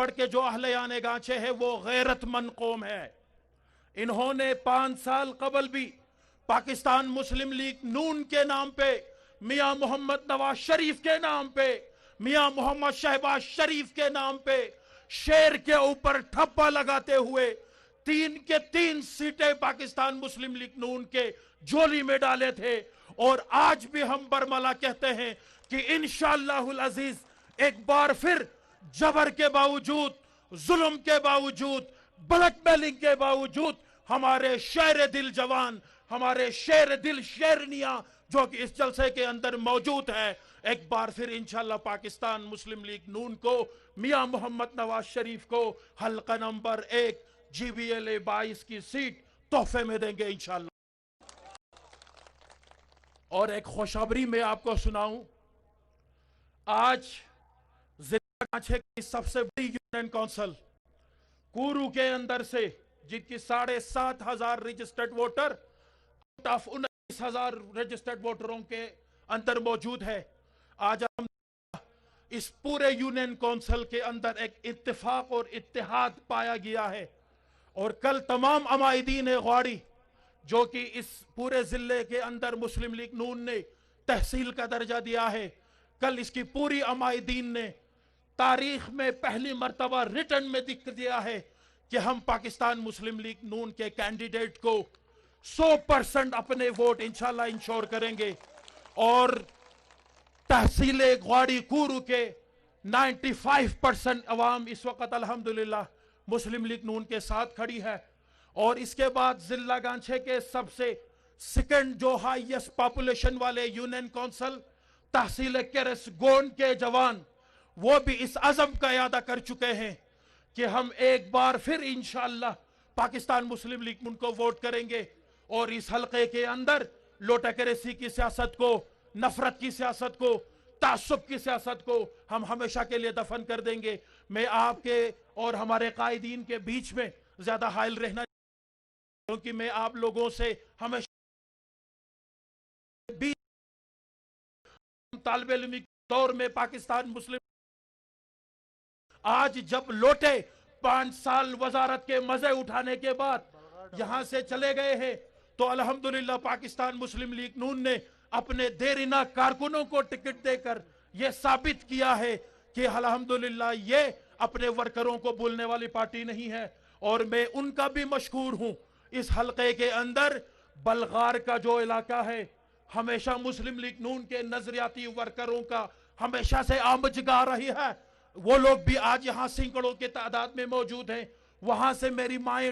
پڑھ کے جو اہل یان گانچے ہے وہ غیرت مند قوم ہے. انہوں نے 5 سال قبل بھی پاکستان مسلم لیگ نون کے نام پہ، میاں محمد نواز شریف کے نام پہ، میاں محمد شہباز شریف کے نام پہ شیر کے اوپر ٹھپا لگاتے ہوئے 3 کے 3 سیٹیں پاکستان مسلم لیگ نون کے جولی میں ڈالے تھے. اور آج بھی ہم برملا کہتے ہیں کہ انشاءاللہ العزیز ایک بار پھر جبر کے باوجود، ظلم کے باوجود، بلیک میلنگ کے باوجود ہمارے شیر دل جوان، ہمارے شیر دل شیرنیاں جو کہ اس جلسے کے اندر موجود ہے، ایک بار پھر انشاءاللہ پاکستان مسلم لیگ نون کو، میاں محمد نواز شریف کو حلقہ نمبر 1 GBLA 22 کی سیٹ تحفے میں دیں گے انشاءاللہ. اور ایک خوشخبری میں آپ کو سناؤں، آج ضلع کانچھے کی سب سے بڑی یونین کونسل کورو کے اندر سے، جن کی 7,500 registered voter out of 19,000 registered ووٹروں کے اندر موجود ہے، آج ہم اس پورے یونین کونسل کے اندر ایک اتفاق اور اتحاد پایا گیا ہے. اور کل تمام عمائدین غواڑی جو کہ اس پورے ضلع کے اندر مسلم لیگ نون نے تحصیل کا درجہ دیا ہے، کل اس کی پوری عمائدین نے تاریخ میں پہلی مرتبہ ریٹن میں لکھ دیا ہے کہ ہم پاکستان مسلم لیگ نون کے کینڈیڈیٹ کو 100% اپنے ووٹ انشاءاللہ انشور کریں گے. اور تحصیل غواڑی کورو کے 95% عوام اس وقت الحمدللہ مسلم لیگ نون کے ساتھ کھڑی ہے. اور اس کے بعد ضلع گانچھے کے سب سے سیکنڈ جو ہائیسٹ پاپولیشن والے یونین کونسل تحصیل کرس گونڈ کے جوان، وہ بھی اس عزم کا اعادہ کر چکے ہیں کہ ہم ایک بار پھر انشاءاللہ پاکستان مسلم لیگ نون کو ووٹ کریں گے. اور اس حلقے کے اندر لوٹاکریسی کی سیاست کو، نفرت کی سیاست کو، تعصب کی سیاست کو ہم ہمیشہ کے لیے دفن کر دیں گے. میں آپ کے اور ہمارے قائدین کے بیچ میں زیادہ حائل رہنا کیونکہ میں آپ لوگوں سے ہمیشہ طالب علمی دور میں پاکستان مسلم آج جب لوٹے 5 سال وزارت کے مزے اٹھانے کے بعد یہاں سے چلے گئے ہیں، تو الحمدللہ پاکستان مسلم لیگ نون نے اپنے دیرینہ کارکنوں کو ٹکٹ دے کر یہ ثابت کیا ہے کہ الحمدللہ یہ اپنے ورکروں کو بھولنے والی پارٹی نہیں ہے. اور میں ان کا بھی مشکور ہوں. اس حلقے کے اندر بلغار کا جو علاقہ ہے، ہمیشہ مسلم لیگ نون کے نظریاتی ورکروں کا ہمیشہ سے آمجگا رہی ہے. وہ لوگ بھی آج یہاں سینکڑوں کے تعداد میں موجود ہیں. وہاں سے میری مائیں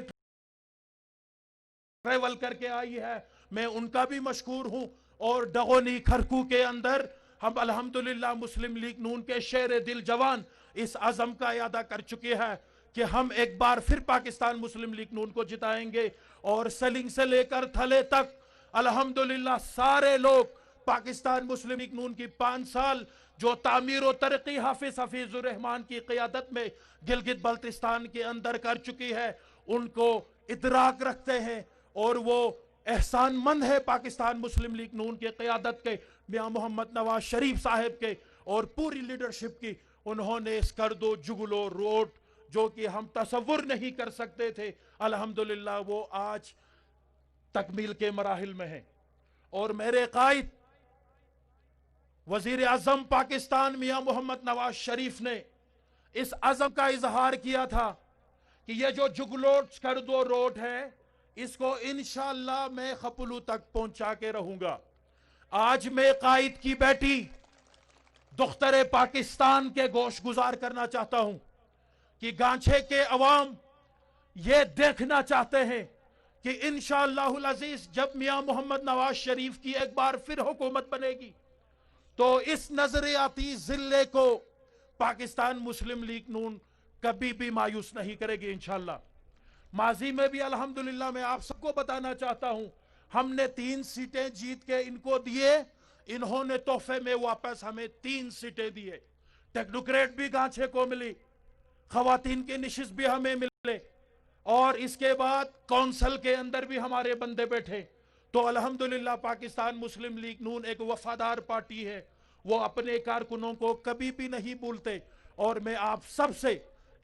ٹریول کر کے آئی ہے، میں ان کا بھی مشکور ہوں. اور ڈغونی کھرکو کے اندر ہم الحمدللہ مسلم لیگ نون کے شیر دل جوان اس عزم کا اعادہ کر چکے ہیں کہ ہم ایک بار پھر پاکستان مسلم لیگ نون کو جتائیں گے. اور سلنگ سے لے کر تھلے تک الحمدللہ سارے لوگ پاکستان مسلم لیگ نون کی 5 سال جو تعمیر و ترقی حافظ حفیظ الرحمان کی قیادت میں گلگت بلتستان کے اندر کر چکی ہے، ان کو ادراک رکھتے ہیں. اور وہ احسان مند ہے پاکستان مسلم لیگ نون کے قیادت کے، میاں محمد نواز شریف صاحب کے اور پوری لیڈرشپ کی. انہوں نے اسکرد و جگلو روڈ جو کہ ہم تصور نہیں کر سکتے تھے، الحمدللہ وہ آج تکمیل کے مراحل میں ہیں. اور میرے قائد وزیر اعظم پاکستان میاں محمد نواز شریف نے اس عزم کا اظہار کیا تھا کہ یہ جو جگلو اسکرد و روڈ ہے اس کو انشاءاللہ میں خپلو تک پہنچا کے رہوں گا. آج میں قائد کی بیٹی دختر پاکستان کے گوش گزار کرنا چاہتا ہوں کہ گانچھے کے عوام یہ دیکھنا چاہتے ہیں کہ انشاءاللہ العزیز جب میاں محمد نواز شریف کی ایک بار پھر حکومت بنے گی تو اس نظریاتی ضلع کو پاکستان مسلم لیگ نون کبھی بھی مایوس نہیں کرے گی انشاءاللہ. ماضی میں بھی الحمدللہ میں آپ سب کو بتانا چاہتا ہوں، ہم نے 3 سیٹیں جیت کے ان کو دیے، انہوں نے تحفے میں واپس ہمیں 3 سیٹیں دیے. ٹیکنوکریٹ بھی گانچھے کو ملی، خواتین کی نشست بھی ہمیں ملے، اور اس کے بعد کونسل کے اندر بھی ہمارے بندے بیٹھے. تو الحمدللہ پاکستان مسلم لیگ نون ایک وفادار پارٹی ہے، وہ اپنے کارکنوں کو کبھی بھی نہیں بھولتے. اور میں آپ سب سے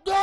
2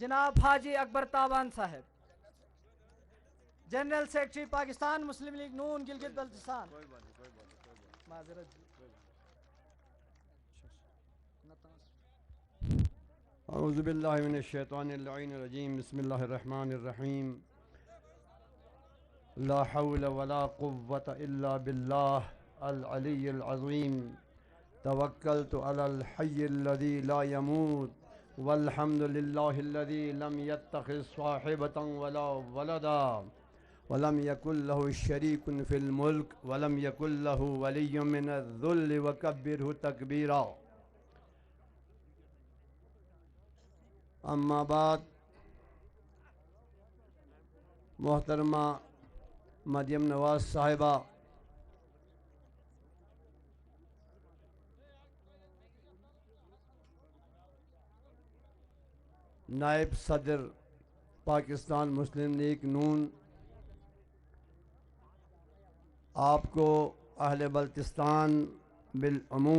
جناب حاجی اکبر تابان صاحب، جنرل سیکرٹری پاکستان مسلم لیگ نون گلگت بلتستان۔ معذرت جی۔ اعوذ باللہ من الشیطان اللعین الرجیم، بسم اللہ الرحمن الرحیم، لا حول ولا قوة الا باللہ العلی العظیم، توکلت علی الحی الذی لا يموت، والحمد للہ الذی لم يتخذ صاحبة ولا ولدا، ولم يكن له شریک فی الملک، ولم يكن له ولی من الذل، وکبرہ تکبیرا۔ اما بعد، محترمہ مریم نواز صاحبہ، نائب صدر پاکستان مسلم لیگ نون، آپ کو اہل بلتستان بالعموم،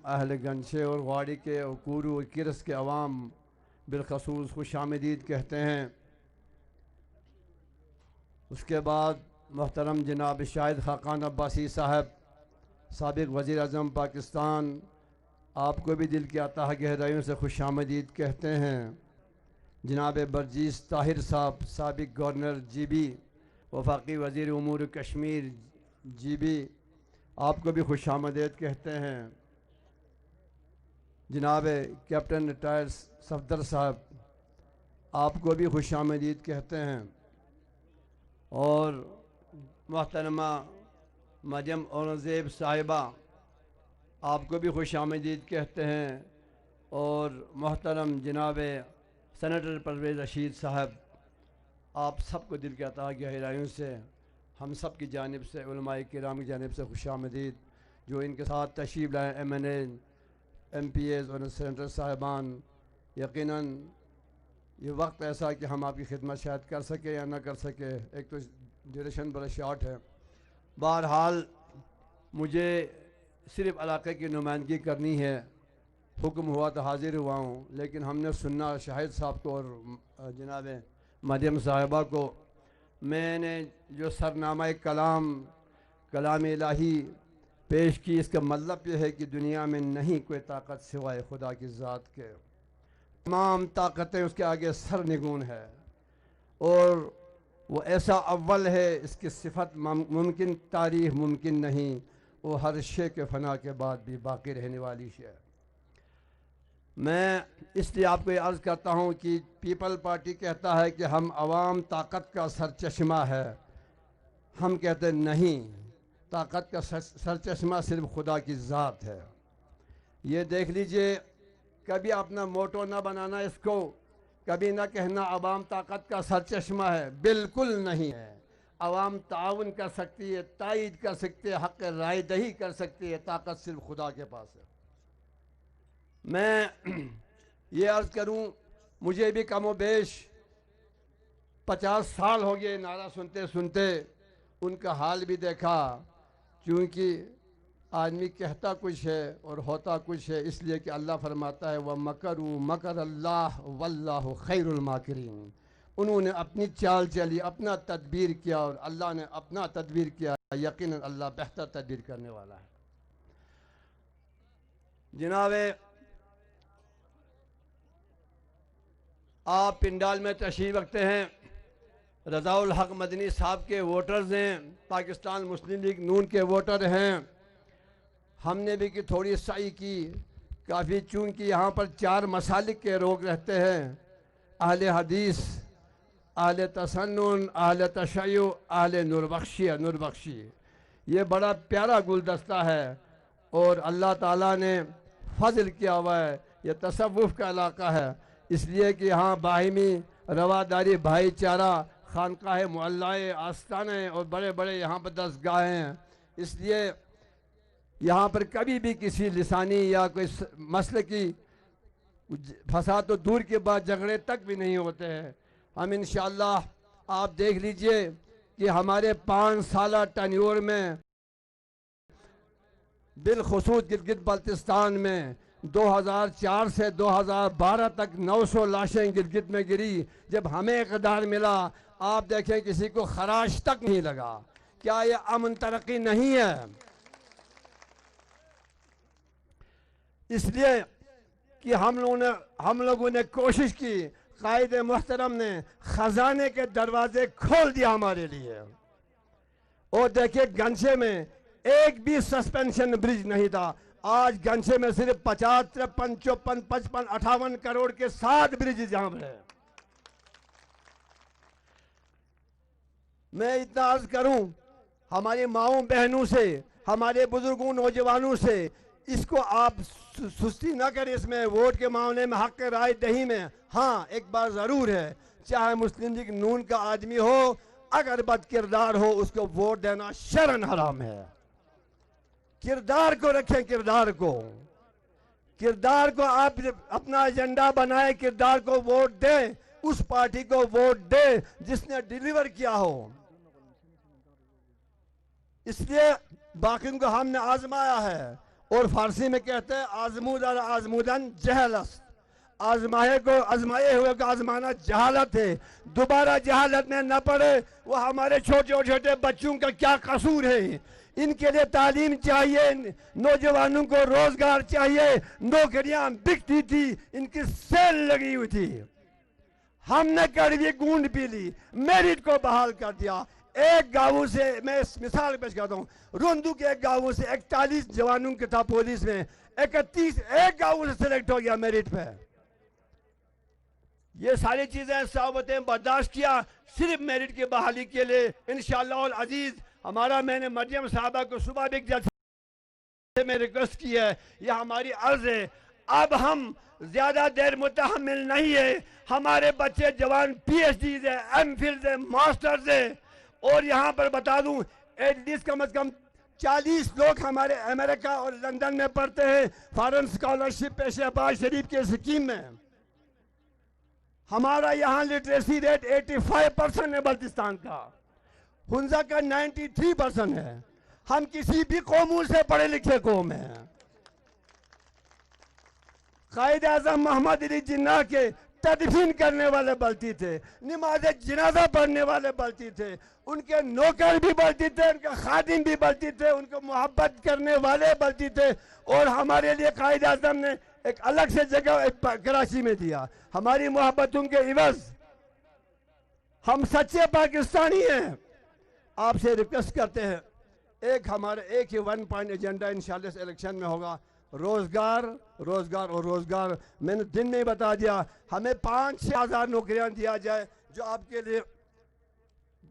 اہل گنشے اور غواڑی کے اور کورو اور کرس کے عوام بالخصوص خوش آمدید کہتے ہیں۔ اس کے بعد محترم جناب شاہد خاقان عباسی صاحب، سابق وزیر اعظم پاکستان، آپ کو بھی دل کی اتحاد گہرائیوں سے خوش آمدید کہتے ہیں۔ جناب برجیس طاہر صاحب، سابق گورنر جی بی، وفاقی وزیر امور کشمیر جی بی، آپ کو بھی خوش آمدید کہتے ہیں۔ جناب کیپٹن ریٹائر صفدر صاحب، آپ کو بھی خوش آمدید کہتے ہیں۔ اور محترمہ مریم اورنگزیب صاحبہ، آپ کو بھی خوش آمدید کہتے ہیں۔ اور محترم جناب سینیٹر پرویز رشید صاحب، آپ سب کو دل کی اتحاد گہرائیوں سے ہم سب کی جانب سے، علماء کرام کی جانب سے خوش آمدید۔ جو ان کے ساتھ تشریف لائے ایم این اے، ایم پی ایز اور سینیٹر صاحبان، یقیناً یہ وقت ایسا کہ ہم آپ کی خدمت شاید کر سکے یا نہ کر سکے، ایک تو ڈیوریشن بڑا شارٹ ہے۔ بہرحال مجھے صرف علاقے کی نمائندگی کرنی ہے، حکم ہوا تو حاضر ہوا ہوں، لیکن ہم نے سننا شاہد صاحب کو اور جناب مریم صاحبہ کو۔ میں نے جو سرنامہ کلام الہی پیش کی، اس کا مطلب یہ ہے کہ دنیا میں نہیں کوئی طاقت سوائے خدا کی ذات کے، تمام طاقتیں اس کے آگے سرنگون ہے، اور وہ ایسا اول ہے، اس کی صفت ممکن تعریف ممکن نہیں، وہ ہر شے کے فنا کے بعد بھی باقی رہنے والی شے ہے۔ میں اس لیے آپ کو یہ عرض کرتا ہوں کہ پیپل پارٹی کہتا ہے کہ ہم عوام طاقت کا سرچشمہ ہے، ہم کہتے نہیں، طاقت کا سرچشمہ صرف خدا کی ذات ہے۔ یہ دیکھ لیجئے، کبھی اپنا موٹو نہ بنانا اس کو، کبھی نہ کہنا عوام طاقت کا سرچشمہ ہے، بالکل نہیں ہے۔ عوام تعاون کر سکتی ہے، تائید کر سکتی ہے، حق رائے دہی کر سکتی ہے، طاقت صرف خدا کے پاس ہے۔ میں یہ عرض کروں، مجھے بھی کم و بیش 50 سال ہو گئے نعرہ سنتے سنتے، ان کا حال بھی دیکھا، کیونکہ آدمی کہتا کچھ ہے اور ہوتا کچھ ہے، اس لیے کہ اللہ فرماتا ہے وَمَكَرُوا مَكَرَ اللَّهُ وَاللَّهُ خَيْرُ الْمَاكِرِينَ۔ انہوں نے اپنی چال چلی، اپنا تدبیر کیا، اور اللہ نے اپنا تدبیر کیا، یقیناً اللہ بہتر تدبیر کرنے والا ہے۔ جناب، آپ پنڈال میں تشریف رکھتے ہیں، رضا الحق مدنی صاحب کے ووٹرز ہیں، پاکستان مسلم لیگ نون کے ووٹر ہیں۔ ہم نے بھی تھوڑی سعی کی کافی، چونکہ یہاں پر 4 مسالک کے لوگ رہتے ہیں، اہل حدیث، اہل تسنن، اہل تشیع، اہل نوربخشی۔ یہ بڑا پیارا گلدستہ ہے، اور اللہ تعالیٰ نے فضل کیا ہوا ہے، یہ تصوف کا علاقہ ہے، اس لیے کہ یہاں باہمی رواداری، بھائی چارہ، خانقاہ معلّہ، آستانے اور بڑے بڑے یہاں پر دستگاہیں ہیں، اس لیے یہاں پر کبھی بھی کسی لسانی یا کوئی مسئلے کی فساد تو دور کے بعد جھگڑے تک بھی نہیں ہوتے ہیں۔ ہم انشاءاللہ آپ دیکھ لیجئے کہ ہمارے 5 سالہ ٹینیور میں بالخصوص گلگت بلتستان میں 2004 سے 2012 تک 900 لاشیں گلگت میں گری. جب ہمیں اقتدار ملا آپ دیکھیں کسی کو خراش تک نہیں لگا. کیا یہ امن ترقی نہیں ہے؟ اس لیے کہ ہم لوگوں نے کوشش کی. قائد محترم نے خزانے کے دروازے کھول دیا ہمارے لیے. اور دیکھیں گنچے میں ایک بھی سسپینشن برج نہیں تھا. آج گنچے میں صرف 50, 53, 54, 55, 58 کروڑ کے 7 برج جہاں پر ہے. میں اتنا عرض کروں ہماری ماؤں بہنوں سے, ہمارے بزرگوں نوجوانوں سے, اس کو آپ سستی نہ کریں. اس میں ووٹ کے معاملے میں حق رائے دہی میں ہاں ایک بات ضرور ہے, چاہے مسلم لیگ نون کا آدمی ہو, اگر بد کردار ہو اس کو ووٹ دینا شرعاً حرام ہے. کردار کو رکھیں, کردار کو آپ اپنا ایجنڈا بنائیں, کردار کو ووٹ دیں, اس پارٹی کو ووٹ دیں جس نے ڈیلیور کیا ہو. اس لیے باقیوں کو ہم نے آزمایا ہے, اور فارسی میں کہتے ہیں آزمودن آزمودن جہلست. آزمائے ہوئے کو آزمانا جہالت ہے. دوبارہ جہالت میں نہ پڑے. وہ ہمارے چھوٹے چھوٹے بچوں کا کیا قصور ہے؟ ان کے لیے تعلیم چاہیے, نوجوانوں کو روزگار چاہیے. نوکریاں بکتی تھی, ان کی سیل لگی ہوئی تھی. ہم نے کڑوی گونڈ پی لی, میرٹ کو بحال کر دیا. ایک گاؤں سے میں مثال پیش کرتا ہوں, روندو کے ایک گاؤں سے 41 جوانوں کے تھا پولیس میں, 31 ایک گاؤں سے سلیکٹ ہو گیا میرٹ پہ. یہ ساری چیزیں صحابتیں برداشت کیا صرف میرٹ کی بحالی کے لیے. انشاءاللہ العزیز ہمارا, میں نے مریم صاحبہ کو صبح بھی جلسے میں ریکویسٹ کی ہے, یہ ہماری عرض ہے. اب ہم زیادہ دیر متحمل نہیں ہے. ہمارے بچے جوان پی ایچ ڈیز ہیں, ایم فلز ہیں, ماسٹرز ہیں. اور یہاں پر بتا دوں ایٹ لیسٹ کم از کم 40 لوگ ہمارے امریکہ اور لندن میں پڑھتے ہیں فارن اسکالرشپ پہ شہباز شریف کے اسکیم میں. ہمارا یہاں لٹریسی ریٹ 85% ہے بلتستان کا, ہنزا کا 93% ہے. ہم کسی بھی قوموں سے پڑھے لکھے قوم ہیں. قائد اعظم محمد علی جناح کے تدفین کرنے والے بلتی تھے, نماز جنازہ پڑھنے والے بلتی تھے, ان کے نوکر بھی بلتی تھے, ان کے خادم بھی بلتی تھے, ان کو محبت کرنے والے بلتی تھے. اور ہمارے لیے قائد اعظم نے ایک الگ سے جگہ کراچی میں دیا. ہماری محبتوں کے عوض ہم سچے پاکستانی ہیں. آپ سے ریکویسٹ کرتے ہیں, ایک ہی 1 پوائنٹ ایجنڈا انشاءاللہ اس الیکشن میں ہوگا, روزگار روزگار اور روزگار. میں نے دن میں ہی بتا دیا, ہمیں 5-6 ہزار نوکریاں دیا جائے جو آپ کے لیے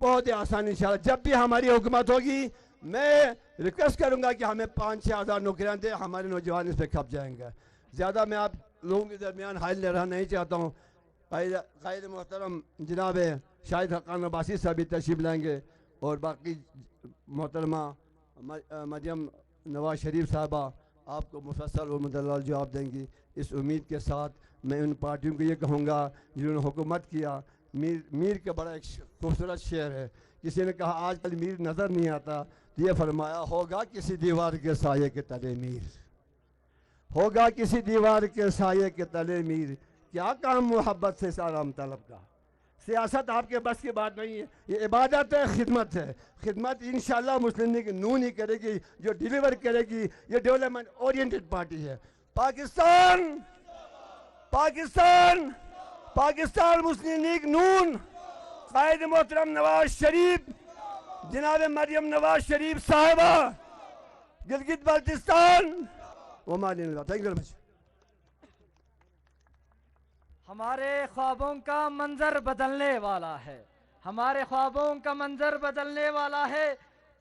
بہت ہی آسان انشاءاللہ. جب بھی ہماری حکومت ہوگی میں ریکویسٹ کروں گا کہ ہمیں 5-6 ہزار نوکریاں دیں, ہمارے نوجوان اس پہ کھپ جائیں گے. زیادہ میں آپ لوگوں کے درمیان حائل رہنا نہیں چاہتا ہوں. قائد محترم جناب شاہد حقان عباسی صاحب بھی تشریف لائیں گے, اور باقی محترمہ مریم نواز شریف صاحبہ آپ کو مفصل اور مدلل جواب دیں گی. اس امید کے ساتھ میں ان پارٹیوں کو یہ کہوں گا جنہوں نے حکومت کیا, میر کا بڑا ایک خوبصورت شعر ہے. کسی نے کہا آج کل میر نظر نہیں آتا, یہ فرمایا ہوگا کسی دیوار کے سائے کے تلے میر, ہوگا کسی دیوار کے سائے کے تلے میر. کیا کام محبت سے سارام طلب کا, سیاست آپ کے بس کی بات نہیں ہے. یہ عبادت ہے, خدمت ہے. خدمت انشاءاللہ مسلم لیگ نون ہی کرے گی, جو ڈیلیور کرے گی. یہ ڈیولپمنٹ اورینٹڈ پارٹی ہے. پاکستان پاکستان پاکستان مسلم لیگ نون, قائد محترم نواز شریف, جناب مریم نواز شریف صاحبہ, گلگت بلتستان. Thank you. ہمارے خوابوں کا منظر بدلنے والا ہے, ہمارے خوابوں کا منظر بدلنے والا ہے.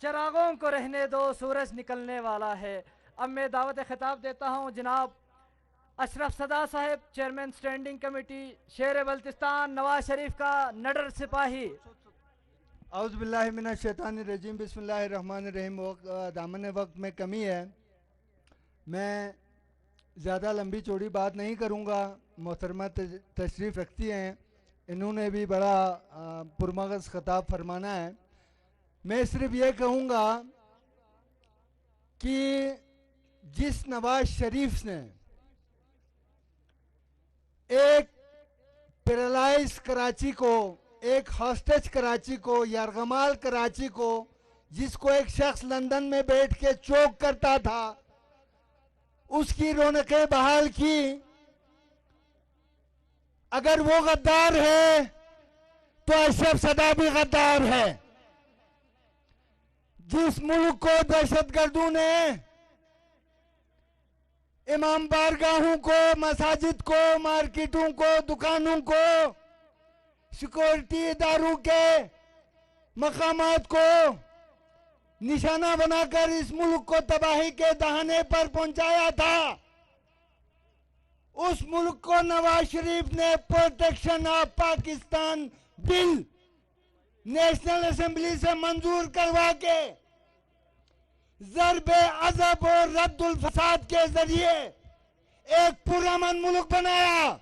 چراغوں کو رہنے دو, سورج نکلنے والا ہے. اب میں دعوت خطاب دیتا ہوں جناب اشرف صدا صاحب, چیئرمین سٹینڈنگ کمیٹی شیر بلتستان, نواز شریف کا نڈر سپاہی. اعوذ باللہ من الشیطان الرجیم, بسم اللہ الرحمن الرحیم. دامن وقت میں کمی ہے, میں زیادہ لمبی چوڑی بات نہیں کروں گا. محترمہ تشریف رکھتی ہیں, انہوں نے بھی بڑا پرمغز خطاب فرمانا ہے. میں صرف یہ کہوں گا کہ جس نواز شریف نے ایک پیرالائز کراچی کو، ایک ہاسٹیج کراچی کو، یرغمال کراچی کو، جس کو ایک شخص لندن میں بیٹھ کے چوک کرتا تھا، اس کی رونقیں بحال کی. اگر وہ غدار ہے تو اشرف صدا بھی غدار ہے. جس ملک کو دہشت گردوں نے امام بارگاہوں کو، مساجد کو، مارکیٹوں کو، دکانوں کو، سیکورٹی اداروں کے مقامات کو نشانہ بنا کر اس ملک کو تباہی کے دہانے پر پہنچایا تھا، اس ملک کو نواز شریف نے protection of Pakistan bill national assembly سے منظور کروا کے ضرب عذاب اور رد الفساد کے ذریعے ایک پرامن ملک بنایا.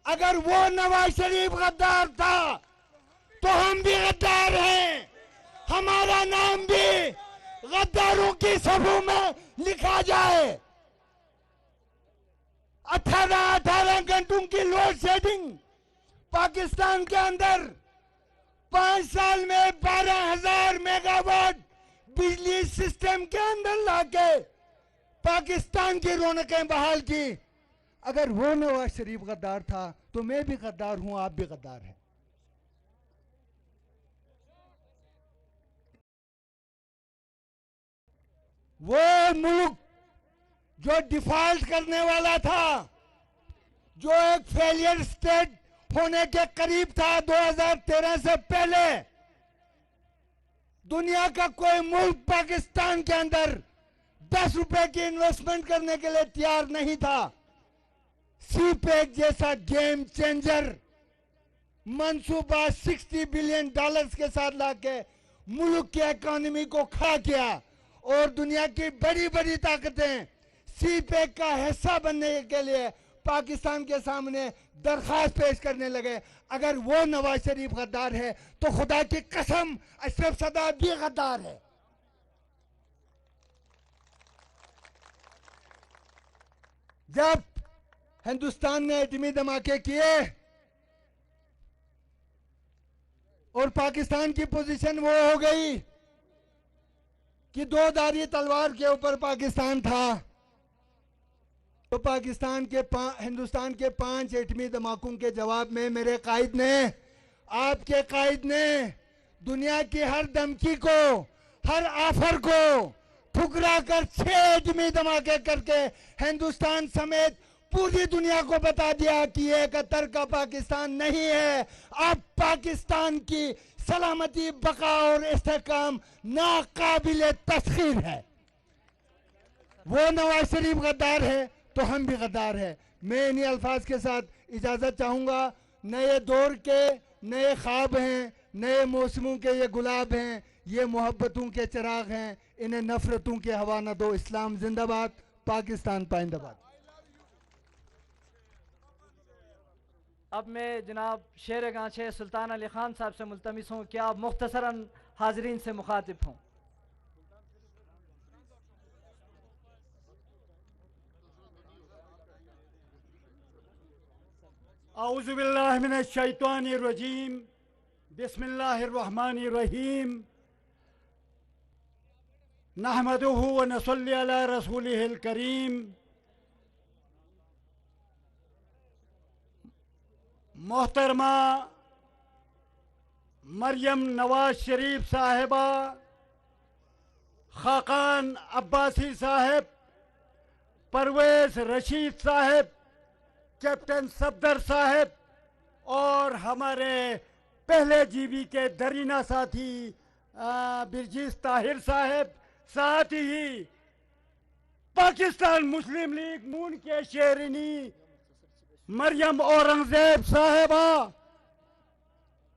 اگر وہ نواز شریف غدار تھا تو ہم بھی غدار ہیں. ہمارا نام بھی غداروں کی صفوں میں لکھا جائے. 18 گھنٹوں کی لوڈ شیڈنگ پاکستان کے اندر 5 سال میں 12,000 میگا واٹ بجلی سسٹم کے اندر لا کے پاکستان کی رونقیں بحال کی. اگر وہ نواز شریف غدار تھا تو میں بھی غدار ہوں، آپ بھی غدار ہیں. وہ ملک جو ڈیفالٹ کرنے والا تھا، جو ایک فیلئر سٹیٹ ہونے کے قریب تھا 2013 سے پہلے، دنیا کا کوئی ملک پاکستان کے اندر 10 روپے کی انویسٹمنٹ کرنے کے لیے تیار نہیں تھا. سی پیک جیسا گیم چینجر منصوبہ $60 بلین کے ساتھ لا کے ملک کی اکانومی کو کھڑا کیا، اور دنیا کی بڑی بڑی طاقتیں سی پیک کا حصہ بننے کے لیے پاکستان کے سامنے درخواست پیش کرنے لگے. اگر وہ نواز شریف غدار ہے تو خدا کی قسم اشرف صدا بھی غدار ہے. جب ہندوستان نے ایٹمی دھماکے کیے اور پاکستان کی پوزیشن وہ ہو گئی کہ 2 دھاری تلوار کے اوپر پاکستان تھا، تو ہندوستان کے 5 ایٹمی دھماکوں کے جواب میں میرے قائد نے، آپ کے قائد نے دنیا کی ہر دھمکی کو، ہر آفر کو ٹھکرا کر 6 ایٹمی دھماکے کر کے ہندوستان سمیت پوری دنیا کو بتا دیا کہ یہ 71 کا پاکستان نہیں ہے. اب پاکستان کی سلامتی، بقا اور استحکام ناقابل تسخیر ہے. وہ نواز شریف غدار ہے تو ہم بھی غدار ہیں. میں انہی الفاظ کے ساتھ اجازت چاہوں گا. نئے دور کے نئے خواب ہیں، نئے موسموں کے یہ گلاب ہیں، یہ محبتوں کے چراغ ہیں، انہیں نفرتوں کے ہوا نہ دو. اسلام زندہ باد، پاکستان پائندہ باد. اب میں جناب شیر گانچھے سلطان علی خان صاحب سے ملتمس ہوں کہ آپ مختصراً حاضرین سے مخاطب ہوں. اعوذ باللہ من الشیطان الرجیم، بسم اللہ الرحمن الرحیم، نحمدہ و نصلی علی رسولہ الکریم. محترمہ مریم نواز شریف صاحبہ، خاقان عباسی صاحب، پرویز رشید صاحب، کیپٹن صفدر صاحب، اور ہمارے پہلے جی بی کے درینہ ساتھی برجیس طاہر صاحب، ساتھ ہی پاکستان مسلم لیگ نون کے شیرینی مریم اورنگزیب صاحبہ،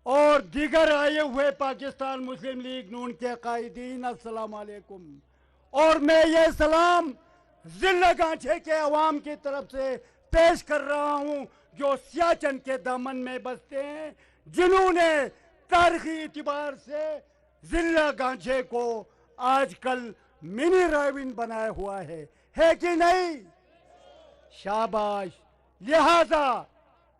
اور دیگر آئے ہوئے پاکستان مسلم لیگ نون کے قائدین، السلام علیکم. اور میں یہ سلام ضلع گانچھے کے عوام کی طرف سے پیش کر رہا ہوں جو سیاچن کے دامن میں بستے ہیں، جنہوں نے تاریخی اعتبار سے ضلع گانچھے کو آج کل منی رائون بنایا ہوا ہے کہ نہیں؟ شاباش. لہذا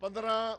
15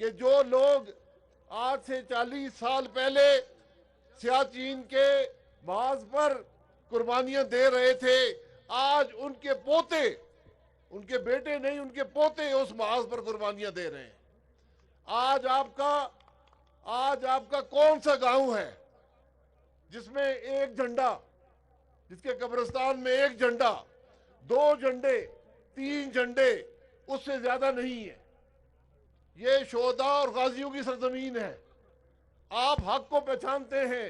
کہ جو لوگ آج سے 40 سال پہلے سیاچین کے محاذ پر قربانیاں دے رہے تھے، آج ان کے پوتے، ان کے بیٹے نہیں، ان کے پوتے اس محاذ پر قربانیاں دے رہے ہیں۔ آج آپ کا کون سا گاؤں ہے جس میں ایک جھنڈا، جس کے قبرستان میں ایک جھنڈا، 2 جھنڈے، 3 جھنڈے، اس سے زیادہ نہیں ہے؟ یہ شہداء اور غازیوں کی سرزمین ہے۔ آپ حق کو پہچانتے ہیں۔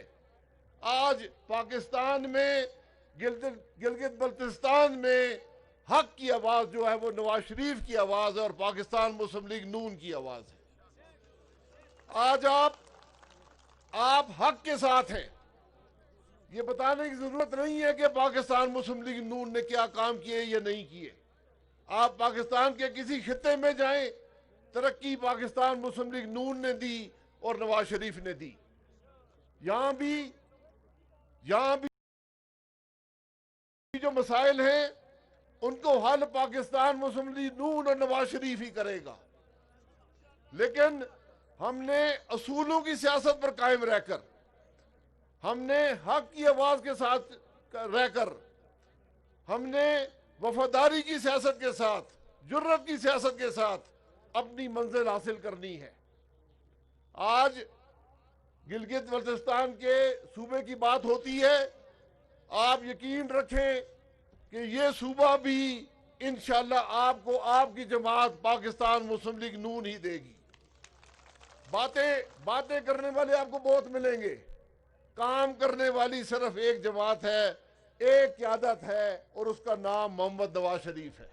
آج پاکستان میں گلگت بلتستان میں حق کی آواز جو ہے وہ نواز شریف کی آواز ہے اور پاکستان مسلم لیگ نون کی آواز ہے۔ آج آپ حق کے ساتھ ہیں۔ یہ بتانے کی ضرورت نہیں ہے کہ پاکستان مسلم لیگ نون نے کیا کام کیے یا نہیں کیے۔ آپ پاکستان کے کسی خطے میں جائیں، ترقی پاکستان مسلم لیگ نون نے دی اور نواز شریف نے دی۔ یہاں بھی جو مسائل ہیں ان کو حل پاکستان مسلم لیگ نون اور نواز شریف ہی کرے گا۔ لیکن ہم نے اصولوں کی سیاست پر قائم رہ کر، ہم نے حق کی آواز کے ساتھ رہ کر، ہم نے وفاداری کی سیاست کے ساتھ، جرت کی سیاست کے ساتھ اپنی منزل حاصل کرنی ہے۔ آج گلگت بلتستان کے صوبے کی بات ہوتی ہے، آپ یقین رکھیں کہ یہ صوبہ بھی انشاءاللہ آپ کو آپ کی جماعت پاکستان مسلم لیگ نون ہی دے گی۔ باتیں کرنے والے آپ کو بہت ملیں گے، کام کرنے والی صرف ایک جماعت ہے، ایک قیادت ہے، اور اس کا نام محمد نواز شریف ہے۔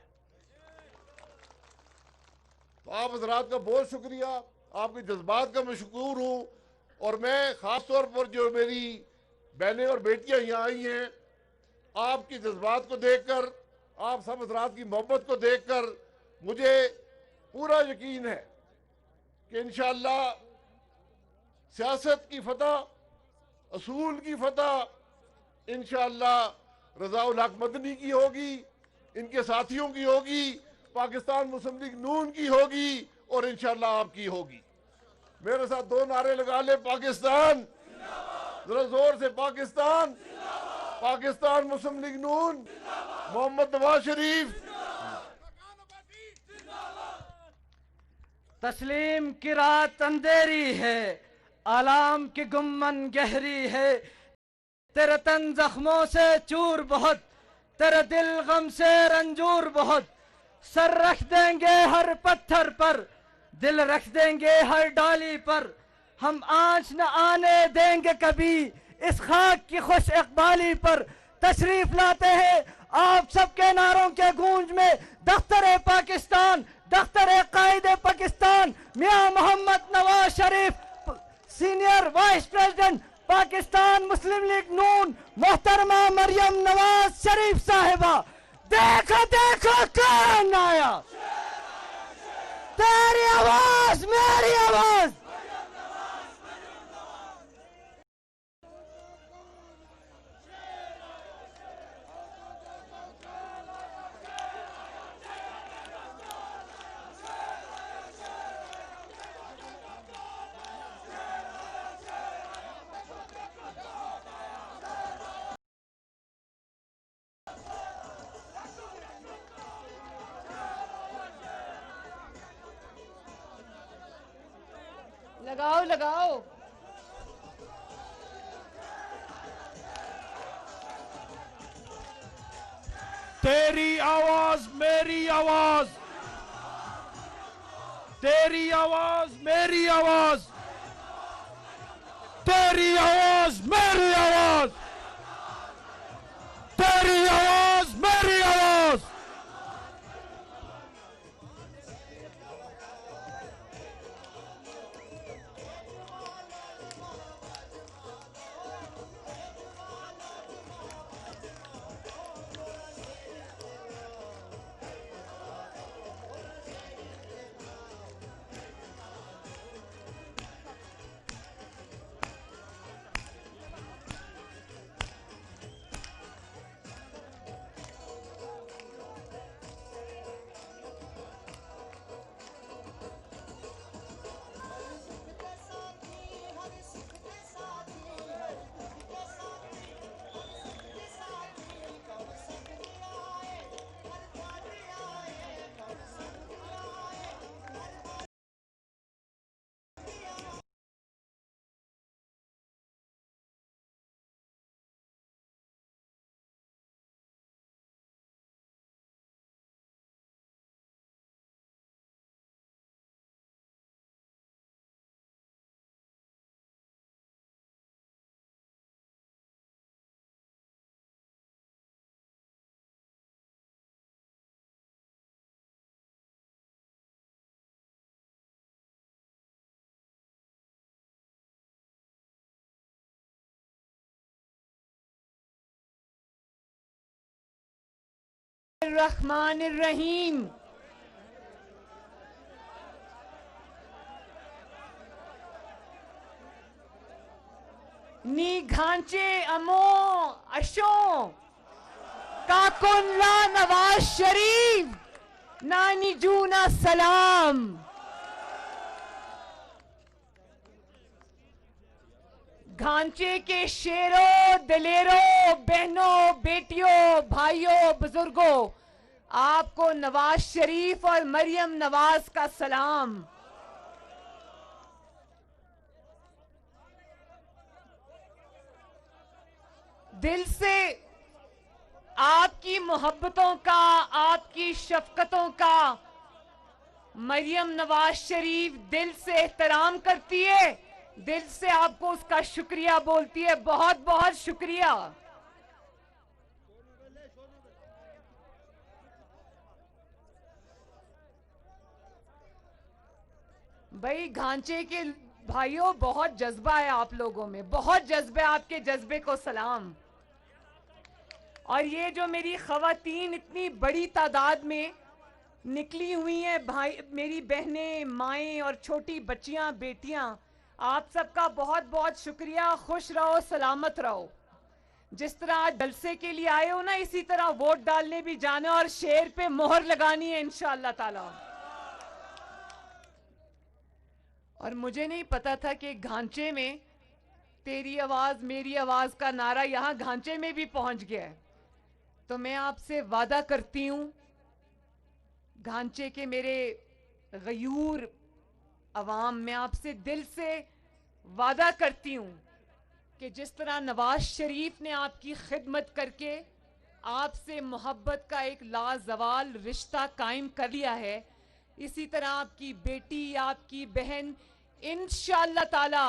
تو آپ حضرات کا بہت شکریہ، آپ کے جذبات کا میں مشکور ہوں، اور میں خاص طور پر جو میری بہنیں اور بیٹیاں یہاں آئی ہیں، آپ کی جذبات کو دیکھ کر، آپ سب حضرات کی محبت کو دیکھ کر مجھے پورا یقین ہے کہ انشاءاللہ سیاست کی فتح، اصول کی فتح انشاءاللہ رضا الحق مدنی کی ہوگی، ان کے ساتھیوں کی ہوگی، پاکستان مسلم لیگ نون کی ہوگی، اور انشاءاللہ آپ کی ہوگی۔ میرے ساتھ 2 نعرے لگا لے، پاکستان، ذرا زور سے، پاکستان، پاکستان مسلم لیگ نون، محمد نواز شریف۔ تسلیم کی رات اندھیری ہے، آلام کی گمن گہری ہے، تیرے تن زخموں سے چور بہت، تیرے دل غم سے رنجور بہت، سر رکھ دیں گے ہر پتھر پر، دل رکھ دیں گے ہر ڈالی پر، ہم آنچ نہ آنے دیں گے کبھی اس خاک کی خوش اقبالی پر۔ تشریف لاتے ہیں آپ سب کے نعروں کے گونج میں دفتر پاکستان، دفتر قائد پاکستان میاں محمد Nawaz Sharif, senior vice president Pakistan مسلم لیگ نون محترمہ مریم نواز شریف صاحبہ۔ دیکھو دیکھو کون آیا، تیری آواز میری آواز۔ لگاؤ لگاؤ۔ تیری آواز میری آواز، تیری آواز میری آواز، تیری آواز میری آواز، تیری آواز میری آواز۔ الرحمن الرحیم نی گھانچے امو اشوں کاکن لا نواز شریف نانی جونا سلام گھانچے کے شیروں دلیروں بہنوں بیٹیوں بھائیوں بزرگوں آپ کو نواز شریف اور مریم نواز کا سلام. دل سے آپ کی محبتوں کا آپ کی شفقتوں کا مریم نواز شریف دل سے احترام کرتی ہے, دل سے آپ کو اس کا شکریہ بولتی ہے. بہت بہت شکریہ. بھائی گھانچے کے بھائیوں بہت جذبہ ہے آپ لوگوں میں, بہت جذبہ. آپ کے جذبے کو سلام. اور یہ جو میری خواتین اتنی بڑی تعداد میں نکلی ہوئی ہیں, بھائی میری بہنیں مائیں اور چھوٹی بچیاں بیٹیاں, آپ سب کا بہت بہت شکریہ. خوش رہو سلامت رہو. جس طرح آج جلسے کے لیے آئے ہو نا, اسی طرح ووٹ ڈالنے بھی جانا اور شیر پہ مہر لگانی ہے انشاءاللہ تعالی. اور مجھے نہیں پتا تھا کہ گھانچے میں تیری آواز میری آواز کا نعرہ یہاں گھانچے میں بھی پہنچ گیا ہے. تو میں آپ سے وعدہ کرتی ہوں, گھانچے کے میرے غیور عوام, میں آپ سے دل سے وعدہ کرتی ہوں کہ جس طرح نواز شریف نے آپ کی خدمت کر کے آپ سے محبت کا ایک لازوال رشتہ قائم کر لیا ہے, اسی طرح آپ کی بیٹی آپ کی بہن انشاءاللہ تعالی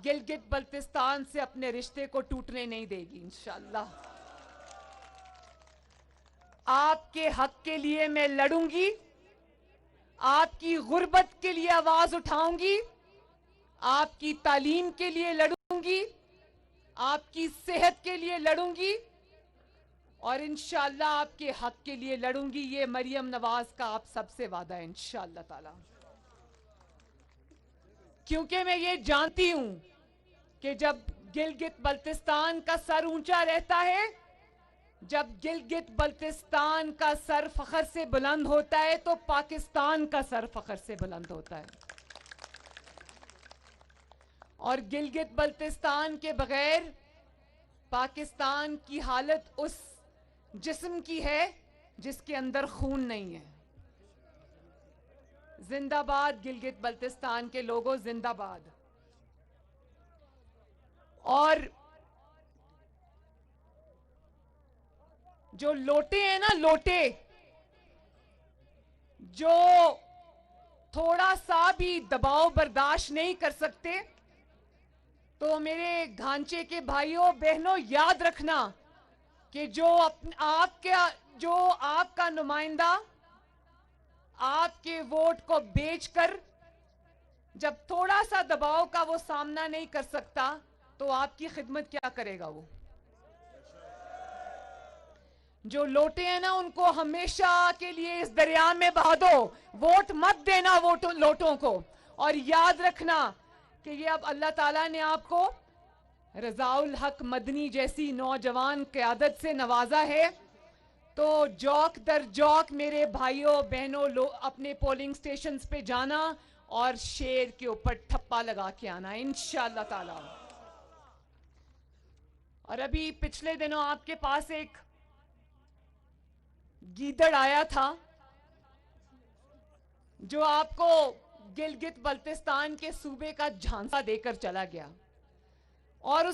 گلگت بلتستان سے اپنے رشتے کو ٹوٹنے نہیں دے گی انشاءاللہ. آپ کے حق کے لیے میں لڑوں گی, آپ کی غربت کے لیے آواز اٹھاؤں گی, آپ کی تعلیم کے لیے لڑوں گی, آپ کی صحت کے لیے لڑوں گی, اور انشاءاللہ آپ کے حق کے لیے لڑوں گی. یہ مریم نواز کا آپ سب سے وعدہ ہے انشاءاللہ تعالی. کیونکہ میں یہ جانتی ہوں کہ جب گلگت بلتستان کا سر اونچا رہتا ہے, جب گلگت بلتستان کا سر فخر سے بلند ہوتا ہے تو پاکستان کا سر فخر سے بلند ہوتا ہے. اور گلگت بلتستان کے بغیر پاکستان کی حالت اس جسم کی ہے جس کے اندر خون نہیں ہے. زندہ باد گلگت بلتستان کے لوگوں, زندہ باد. اور جو لوٹے ہیں نا, لوٹے جو تھوڑا سا بھی دباؤ برداشت نہیں کر سکتے, تو میرے گھانچے کے بھائیوں بہنوں یاد رکھنا کہ جو آپ کا نمائندہ آپ کے ووٹ کو بیچ کر جب تھوڑا سا دباؤ کا وہ سامنا نہیں کر سکتا, تو آپ کی خدمت کیا کرے گا وہ. جو لوٹے ہیں نا, ان کو ہمیشہ کے لیے اس دریا میں بہا دو, ووٹ مت دینا لوٹوں کو. اور یاد رکھنا کہ یہ اب اللہ تعالیٰ نے آپ کو رضا الحق مدنی جیسی نوجوان قیادت سے نوازا ہے, تو جوک در جوک میرے بھائیوں بہنوں اپنے پولنگ سٹیشنز پہ جانا اور شیر کے اوپر ٹھپا لگا کے آنا انشاءاللہ تعالی. اور ابھی پچھلے دنوں آپ کے پاس ایک گیدڑ آیا تھا جو آپ کو گلگت بلتستان کے صوبے کا جھانسا دے کر چلا گیا, اور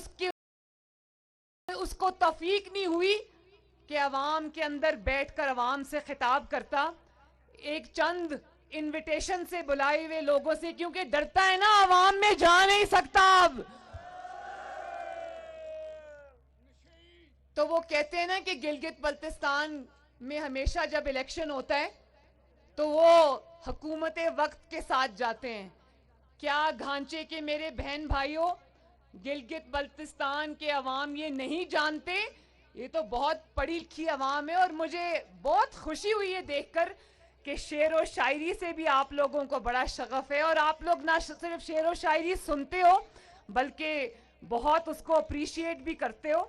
اس کو توفیق نہیں ہوئی کہ عوام کے اندر بیٹھ کر عوام سے خطاب کرتا, ایک چند انویٹیشن سے بلائے ہوئے لوگوں سے, کیونکہ ڈرتا ہے نا عوام میں جا نہیں سکتا اب. تو وہ کہتے ہیں نا کہ گلگت بلتستان میں ہمیشہ جب الیکشن ہوتا ہے تو وہ حکومت وقت کے ساتھ جاتے ہیں. کیا گھانچے کے میرے بہن بھائیوں, گلگت بلتستان کے عوام یہ نہیں جانتے یہ تو بہت پڑھی لکھی عوام ہے اور مجھے بہت خوشی ہوئی ہے دیکھ کر کہ شعر و شاعری سے بھی آپ لوگوں کو بڑا شغف ہے اور آپ لوگ نہ صرف شعر و شاعری سنتے ہو بلکہ بہت اس کو اپریشیٹ بھی کرتے ہو.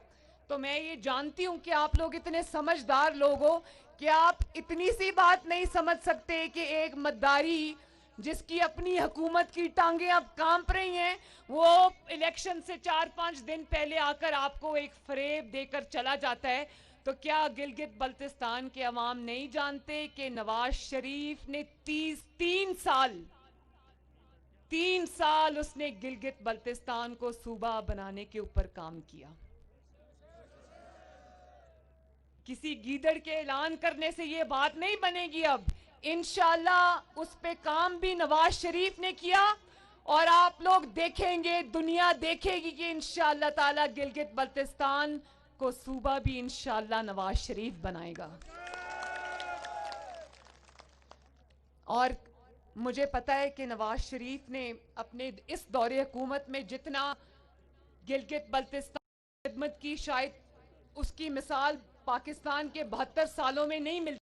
تو میں یہ جانتی ہوں کہ آپ لوگ اتنے سمجھدار لوگ ہو کہ آپ اتنی سی بات نہیں سمجھ سکتے کہ ایک مداری جس کی اپنی حکومت کی ٹانگیں اب کانپ رہی ہیں وہ الیکشن سے 4-5 دن پہلے آ کر آپ کو ایک فریب دے کر چلا جاتا ہے. تو کیا گلگت بلتستان کے عوام نہیں جانتے کہ نواز شریف نے 3 سال اس نے گلگت بلتستان کو صوبہ بنانے کے اوپر کام کیا. کسی گیدڑ کے اعلان کرنے سے یہ بات نہیں بنے گی. اب انشاءاللہ اس پہ کام بھی نواز شریف نے کیا اور آپ لوگ دیکھیں گے, دنیا دیکھے گی کہ انشاءاللہ تعالی گلگت بلتستان کو صوبہ بھی انشاءاللہ نواز شریف بنائے گا. اور مجھے پتا ہے کہ نواز شریف نے اپنے اس دور حکومت میں جتنا گلگت بلتستان کی خدمت کی شاید اس کی مثال پاکستان کے 72 سالوں میں نہیں ملتی.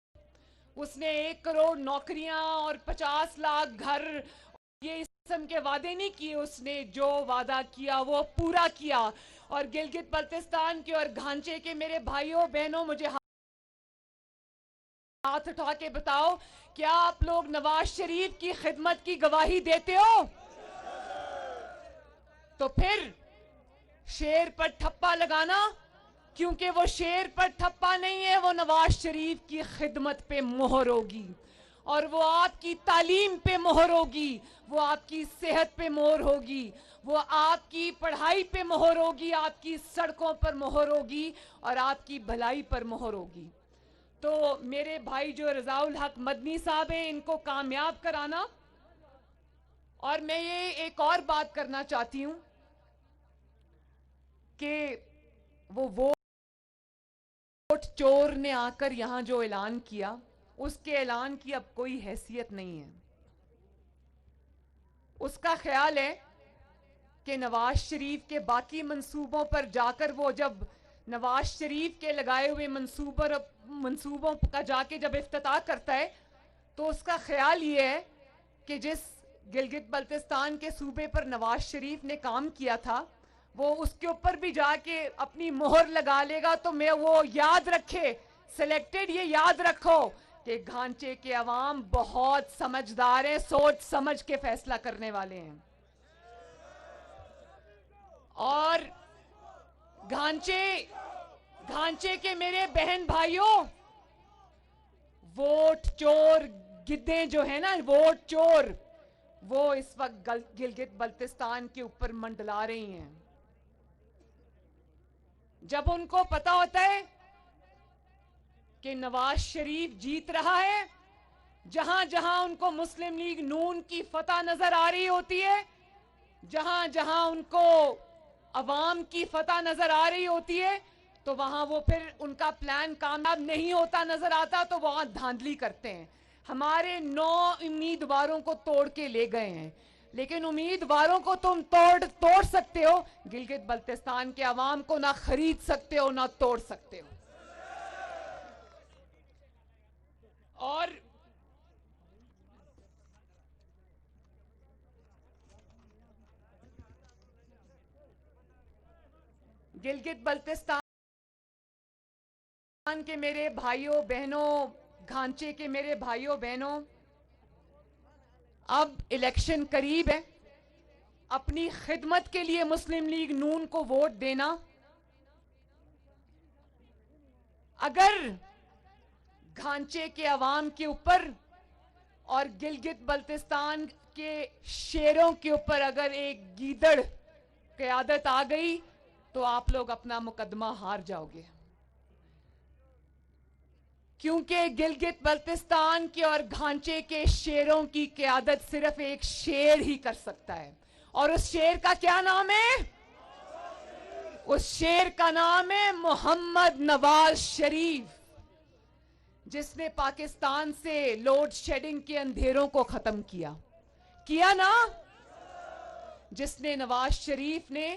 اس نے 1 کروڑ نوکریاں اور 50 لاکھ گھر یہ اس قسم کے وعدے نہیں کیے. اس نے جو وعدہ کیا وہ پورا کیا. اور گلگت بلتستان کے اور گھانچے کے میرے بھائیوں بہنوں مجھے ہاتھ اٹھا کے بتاؤ کیا آپ لوگ نواز شریف کی خدمت کی گواہی دیتے ہو؟ تو پھر شیر پر ٹھپا لگانا, کیونکہ وہ شیر پر ٹھپا نہیں ہے, وہ نواز شریف کی خدمت پہ مہر ہوگی اور وہ آپ کی تعلیم پہ مہر ہوگی, وہ آپ کی صحت پہ مہر ہوگی, وہ آپ کی پڑھائی پہ مہر ہوگی, آپ کی سڑکوں پر مہر ہوگی اور آپ کی بھلائی پر مہر ہوگی. تو میرے بھائی جو رضا الحق مدنی صاحب ہیں ان کو کامیاب کرانا. اور میں یہ ایک اور بات کرنا چاہتی ہوں کہ وہ ووٹ چور نے آ کر یہاں جو اعلان کیا اس کے اعلان کی اب کوئی حیثیت نہیں ہے. اس کا خیال ہے کہ نواز شریف کے باقی منصوبوں پر جا کر وہ جب نواز شریف کے لگائے ہوئے منصوبوں کا جا کے جب افتتاح کرتا ہے تو اس کا خیال یہ ہے کہ جس گلگت بلتستان کے صوبے پر نواز شریف نے کام کیا تھا وہ اس کے اوپر بھی جا کے اپنی مہر لگا لے گا. تو میں وہ یاد رکھے, سلیکٹڈ یہ یاد رکھو کہ گھانچے کے عوام بہت سمجھدار ہیں, سوچ سمجھ کے فیصلہ کرنے والے ہیں. اور گھانچے کے میرے بہن بھائیوں, ووٹ چور گدیں جو ہیں نا, ووٹ چور, وہ اس وقت گلگت بلتستان کے اوپر منڈلا رہی ہیں. جب ان کو پتا ہوتا ہے کہ نواز شریف جیت رہا ہے, جہاں جہاں ان کو مسلم لیگ نون کی فتح نظر آ رہی ہوتی ہے, جہاں جہاں ان کو عوام کی فتح نظر آ رہی ہوتی ہے, تو وہاں وہ پھر ان کا پلان کامیاب نہیں ہوتا نظر آتا تو وہاں دھاندلی کرتے ہیں. ہمارے 9 امیدواروں کو توڑ کے لے گئے ہیں, لیکن امیدواروں کو تم توڑ سکتے ہو, گلگت بلتستان کے عوام کو نہ خرید سکتے ہو نہ توڑ سکتے ہو. اور گلگت بلتستان کے میرے بھائیوں بہنوں, گھانچے کے میرے بھائیوں بہنوں, اب الیکشن قریب ہے. اپنی خدمت کے لیے مسلم لیگ نون کو ووٹ دینا. اگر گھانچے کے عوام کے اوپر اور گلگت بلتستان کے شیروں کے اوپر اگر ایک گیدڑ قیادت آ گئی تو آپ لوگ اپنا مقدمہ ہار جاؤ گے, کیونکہ گلگت بلتستان کے اور گھانچے کے شیروں کی قیادت صرف ایک شیر ہی کر سکتا ہے. اور اس شیر کا کیا نام ہے؟ اس شیر کا نام ہے محمد نواز شریف, جس نے پاکستان سے لوڈ شیڈنگ کے اندھیروں کو ختم کیا نا, جس نے نواز شریف نے